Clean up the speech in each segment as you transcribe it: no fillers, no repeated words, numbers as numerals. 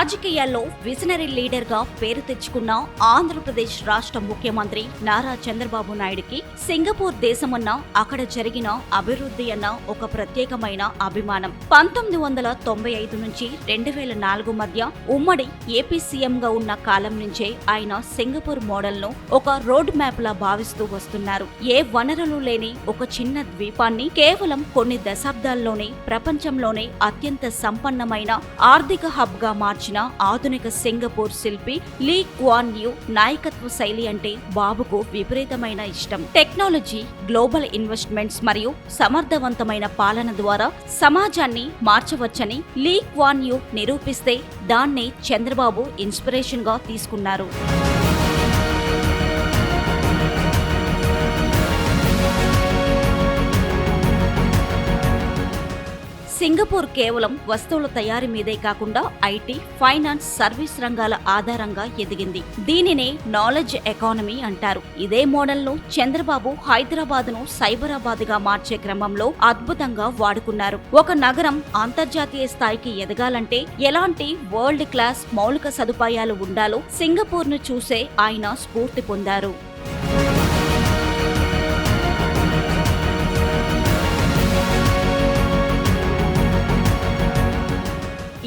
రాజకీయాల్లో visionary leader గా పేరు తెచ్చుకున్న ఆంధ్రప్రదేశ్ రాష్ట్ర ముఖ్యమంత్రి నారా చంద్రబాబు నాయుడుకి సింగపూర్ దేశమన్న అక్కడ జరిగిన అభివృద్ధి అన్న ఒక ప్రత్యేకమైన అభిమానం. 1995 నుంచి 2004 మధ్య ఉమ్మడి ఏపీ సీఎం గా ఉన్న కాలం నుంచే ఆయన సింగపూర్ మోడల్ ను ఒక రోడ్ మ్యాప్ లా భావిస్తూ వస్తున్నారు. ఏ వనరులు లేని ఒక చిన్న ద్వీపాన్ని కేవలం కొన్ని దశాబ్దాల్లోనే ప్రపంచంలోనే అత్యంత సంపన్నమైన ఆర్థిక హబ్ గా మార్చిన ఆధునిక సింగపూర్ శిల్పి లీ క్వాన్ యూ నాయకత్వ శైలి అంటే బాబుకు విపరీతమైన ఇష్టం. టెక్నాలజీ, గ్లోబల్ ఇన్వెస్ట్మెంట్స్ మరియు సమర్థవంతమైన పాలన ద్వారా సమాజాన్ని మార్చవచ్చని లీ క్వాన్ యూ నిరూపిస్తే దాన్నే చంద్రబాబు ఇన్స్పిరేషన్ గా తీసుకున్నారు. సింగపూర్ కేవలం వస్తువుల తయారీ మీదే కాకుండా ఐటీ, ఫైనాన్స్, సర్వీస్ రంగాల ఆధారంగా ఎదిగింది. దీనినే నాలెడ్జ్ ఎకానమీ అంటారు. ఇదే మోడల్ ను చంద్రబాబు హైదరాబాద్ ను సైబరాబాద్ గా మార్చే క్రమంలో అద్భుతంగా వాడుకున్నారు. ఒక నగరం అంతర్జాతీయ స్థాయికి ఎదగాలంటే ఎలాంటి వరల్డ్ క్లాస్ మౌలిక సదుపాయాలు ఉండాలో సింగపూర్ ను చూసే ఆయన స్ఫూర్తి పొందారు.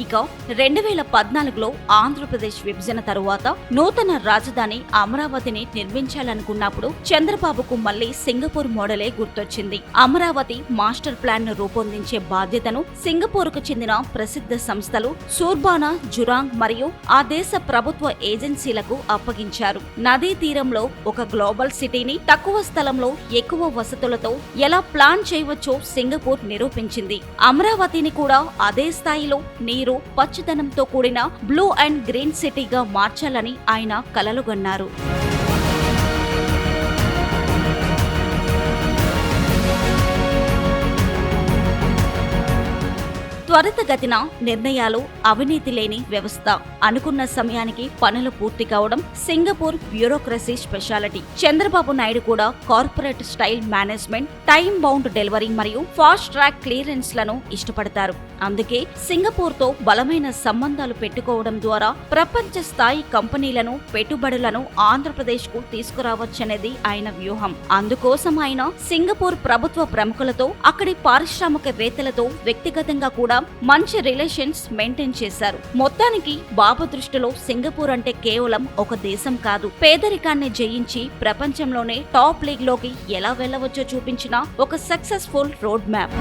ఇక 2014లో ఆంధ్రప్రదేశ్ విభజన తరువాత నూతన రాజధాని అమరావతిని నిర్మించాలనుకున్నప్పుడు చంద్రబాబుకు మళ్లీ సింగపూర్ మోడలే గుర్తొచ్చింది. అమరావతి మాస్టర్ ప్లాన్ ను రూపొందించే బాధ్యతను సింగపూర్ కు చెందిన ప్రసిద్ధ సంస్థలు సూర్బానా, జురాంగ్ మరియు ఆ దేశ ప్రభుత్వ ఏజెన్సీలకు అప్పగించారు. నదీ తీరంలో ఒక గ్లోబల్ సిటీని తక్కువ స్థలంలో ఎక్కువ వసతులతో ఎలా ప్లాన్ చేయవచ్చో సింగపూర్ నిరూపించింది. అమరావతిని కూడా అదే స్థాయిలో నీరు, పచ్చదనంతో కూడిన బ్లూ అండ్ గ్రీన్ సిటీగా మార్చాలని ఆయన కలలుగన్నారు. త్వరితగతిన నిర్ణయాలు, అవినీతి లేని వ్యవస్థ, అనుకున్న సమయానికి పనులు పూర్తి కావడం Singapore bureaucracy speciality. Chandrababu Naidu కూడా corporate style management, time bound delivery మరియు ఫాస్ట్ ట్రాక్ క్లియరెన్స్ లను ఇష్టపడతారు. అందుకే సింగపూర్ తో బలమైన సంబంధాలు పెట్టుకోవడం ద్వారా ప్రపంచ స్థాయి కంపెనీలను, పెట్టుబడులను ఆంధ్రప్రదేశ్ కు తీసుకురావచ్చనేది ఆయన వ్యూహం. అందుకోసం ఆయన సింగపూర్ ప్రభుత్వ ప్రముఖులతో, అక్కడి పారిశ్రామికవేత్తలతో వ్యక్తిగతంగా కూడా మంచి రిలేషన్స్ మెయింటైన్ చేశారు. మొత్తానికి బాబు దృష్టిలో సింగపూర్ అంటే కేవలం ఒక దేశం కాదు, పేదరికాన్ని జయించి ప్రపంచంలోనే టాప్ లీగ్ లోకి ఎలా వెళ్లవచ్చో చూపించిన ఒక సక్సెస్ఫుల్ రోడ్ మ్యాప్.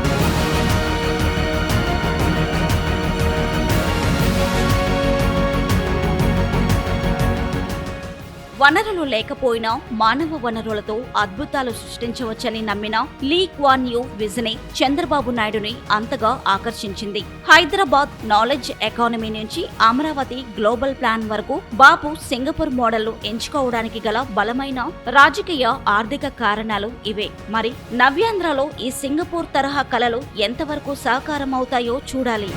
వనరులు లేకపోయినా మానవ వనరులతో అద్భుతాలు సృష్టించవచ్చని నమ్మిన లీ క్వాన్ యూ విజనే చంద్రబాబు నాయుడుని అంతగా ఆకర్షించింది. హైదరాబాద్ నాలెడ్జ్ ఎకానమీ నుంచి అమరావతి గ్లోబల్ ప్లాన్ వరకు బాబు సింగపూర్ మోడల్ ఎంచుకోవడానికి గల బలమైన రాజకీయ, ఆర్థిక కారణాలు ఇవే. మరి నవ్యాంధ్రలో ఈ సింగపూర్ తరహా కలలు ఎంతవరకు సాకారం అవుతాయో చూడాలి.